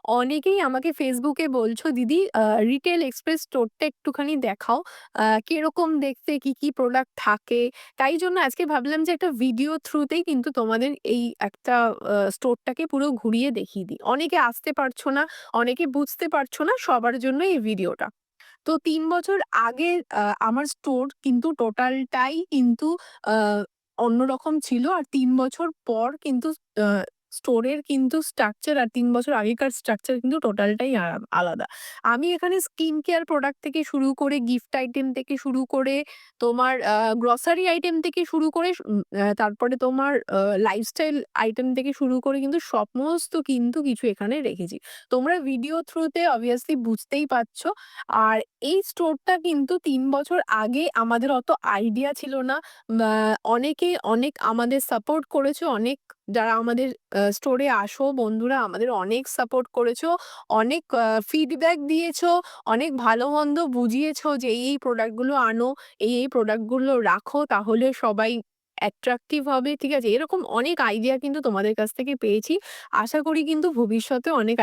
অনেকেই আমাকে ফেসবুকে বলছো, "দিদি রিটেল এক্সপ্রেস স্টোরটা একটুখানি দেখাও। কিরকম দেখতে? কি, কি প্রোডাক্ট থাকে?" তাই জন্য আজকে ভাবলাম যে একটা ভিডিও থ্রুতেই কিন্তু তোমাদের এই একটা স্টোরটাকে পুরো ঘুরিয়ে দেখিয়ে দিই। অনেকে আসতে পারছো না, অনেকে বুঝতে পারছো না, সবার জন্য এই ভিডিওটা। তো ৩ বছর আগে আমার স্টোর কিন্তু টোটালটাই কিন্তু আ অন্যরকম ছিল। আর ৩ বছর পর কিন্তু আ স্টোরের কিন্তু স্ট্রাকচার আর ৩ বছর আগেকার স্ট্রাকচার কিন্তু টোটালটাই আলাদা। আমি এখানে স্কিন কেয়ার প্রোডাক্ট থেকে শুরু করে গিফট আইটেম থেকে শুরু করে তোমার গ্রোসারি আইটেম থেকে শুরু করে তারপরে তোমার লাইফস্টাইল আইটেম থেকে শুরু করে কিন্তু সমস্ত কিন্তু কিছু এখানে রেখেছি। তোমরা ভিডিও থ্রুতে obviously বুঝতেই পারছ। আর এই স্টোরটা কিন্তু ৩ বছর আগে আমাদের অত আইডিয়া ছিল না। বা অনেকে অনেক আমাদের সাপোর্ট করেছো। অনেক যারা আমাদের স্টোরে আসো বন্ধুরা আমাদের অনেক সাপোর্ট করেছো। অনেক ফিডব্যাক দিয়েছো। অনেক ভালো-মন্দ বুঝিয়েছো যে এই প্রোডাক্ট গুলো আনো, এই প্রোডাক্ট গুলো রাখো তাহলে সবাই অ্যাট্রাকটিভ হবে। ঠিক আছে? এরকম অনেক আইডিয়া কিন্তু তোমাদের কাছ থেকে পেয়েছি। আশা করি কিন্তু ভবিষ্যতে অনেক